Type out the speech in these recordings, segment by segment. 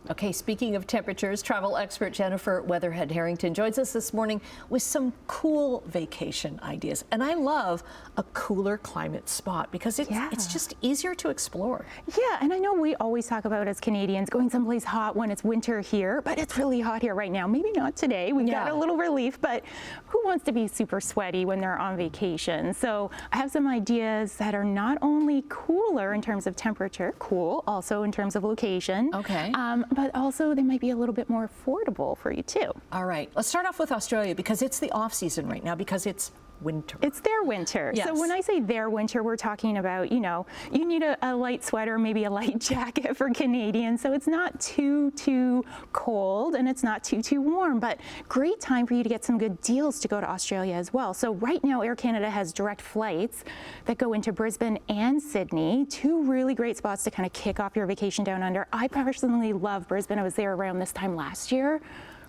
Okay, speaking of temperatures, travel expert Jennifer Weatherhead Harrington joins us this morning with some cool vacation ideas. And I love a cooler climate spot because it's just easier to explore. Yeah, and I know we always talk about as Canadians going someplace hot when it's winter here, but it's really hot here right now. Maybe not today. We've got a little relief, but who wants to be super sweaty when they're on vacation? So I have some ideas that are not only cooler in terms of temperature, cool, also in terms of location. Okay. But also they might be a little bit more affordable for you too. All right, let's start off with Australia because it's the off season right now because it's winter. It's their winter. Yes. So when I say their winter, we're talking about, you need a light sweater, maybe a light jacket for Canadians. So it's not too cold and it's not too warm, but great time for you to get some good deals to go to Australia as well. So right now Air Canada has direct flights that go into Brisbane and Sydney, two really great spots to kind of kick off your vacation down under. I personally love Brisbane. I was there around this time last year.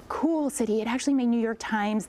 Cool city. It actually made New York Times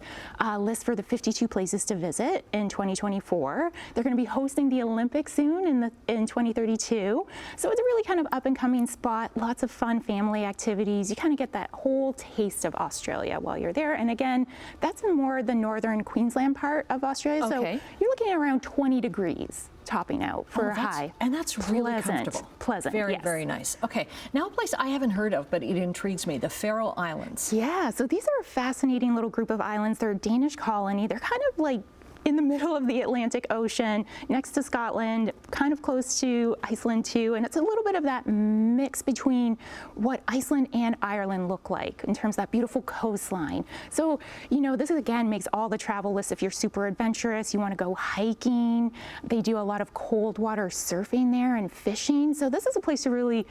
list for the 52 places to visit in 2024. They're going to be hosting the Olympics soon in 2032. So it's a really kind of up and coming spot. Lots of fun family activities. You kind of get that whole taste of Australia while you're there. And again, that's in more the northern Queensland part of Australia. So you're looking at around 20 degrees topping out for a high. And that's really comfortable. Pleasant. Very, very nice. Okay, now a place I haven't heard of, but it intrigues me, the Faroe Islands. Yeah, so these are a fascinating little group of islands. They're a Danish colony. They're kind of like in the middle of the Atlantic Ocean, next to Scotland, kind of close to Iceland too, and it's a little bit of that mix between what Iceland and Ireland look like in terms of that beautiful coastline. So, this again makes all the travel lists if you're super adventurous, you want to go hiking. They do a lot of cold water surfing there and fishing. So this is a place to really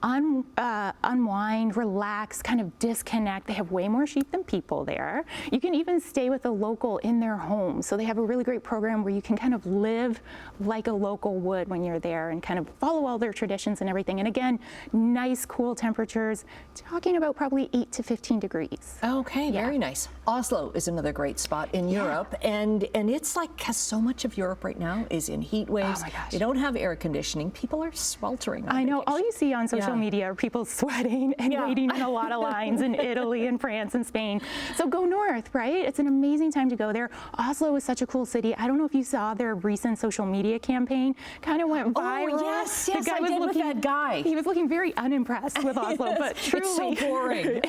unwind, relax, kind of disconnect. They have way more sheep than people there. You can even stay with a local in their home. So they have a really great program where you can kind of live like a local would when you're there and kind of follow all their traditions and everything. And again, nice, cool temperatures, talking about probably 8 to 15 degrees. Okay, very nice. Oslo is another great spot in Europe. And it's like, because so much of Europe right now is in heat waves. Oh my gosh. They don't have air conditioning. People are sweltering on I know. vacation. All you see on social media are people sweating and waiting in a lot of lines in Italy and France and Spain. So go north, right? It's an amazing time to go there. Oslo is such a cool city. I don't know if you saw their recent social media camping. Kind of went viral. Oh, yes, the guy I was did looking, with that guy. He was looking very unimpressed with Oslo, but truly. It's so boring.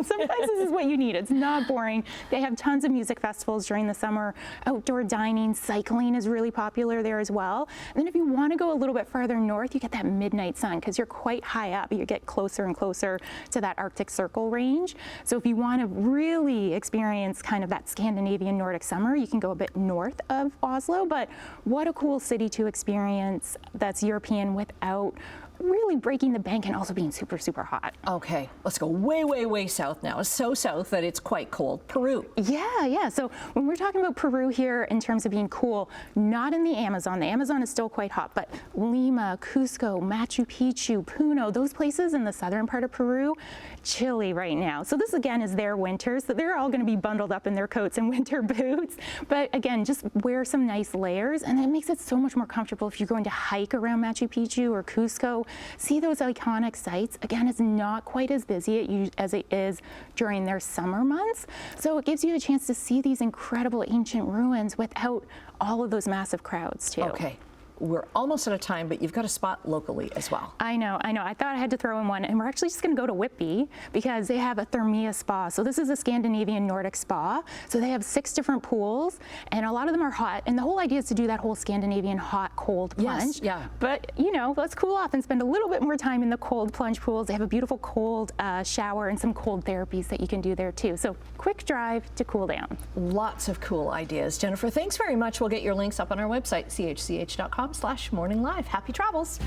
Sometimes this is what you need. It's not boring. They have tons of music festivals during the summer. Outdoor dining, cycling is really popular there as well. And then if you want to go a little bit farther north, you get that midnight sun because you're quite high up. You get closer and closer to that Arctic Circle range. So if you want to really experience kind of that Scandinavian Nordic summer, you can go a bit north of Oslo. But what a cool city to experience that's European without really breaking the bank and also being super, super hot. Okay, let's go way, way, way south now. So south that it's quite cold. Peru. Yeah. So when we're talking about Peru here in terms of being cool, not in the Amazon. The Amazon is still quite hot, but Lima, Cusco, Machu Picchu, Puno, those places in the southern part of Peru, chilly right now. So this again is their winter. So they're all going to be bundled up in their coats and winter boots. But again, just wear some nice layers and it makes it so much more comfortable if you're going to hike around Machu Picchu or Cusco. See those iconic sites. Again, it's not quite as busy as it is during their summer months. So it gives you a chance to see these incredible ancient ruins without all of those massive crowds too. Okay. We're almost out of time, but you've got a spot locally as well. I know. I thought I had to throw in one, and we're actually just going to go to Whitby because they have a Thermia spa. So this is a Scandinavian Nordic spa. So they have 6 different pools, and a lot of them are hot. And the whole idea is to do that whole Scandinavian hot, cold plunge. Yes, yeah. But, let's cool off and spend a little bit more time in the cold plunge pools. They have a beautiful cold shower and some cold therapies that you can do there too. So quick drive to cool down. Lots of cool ideas. Jennifer, thanks very much. We'll get your links up on our website, chch.com/morninglive. Happy travels.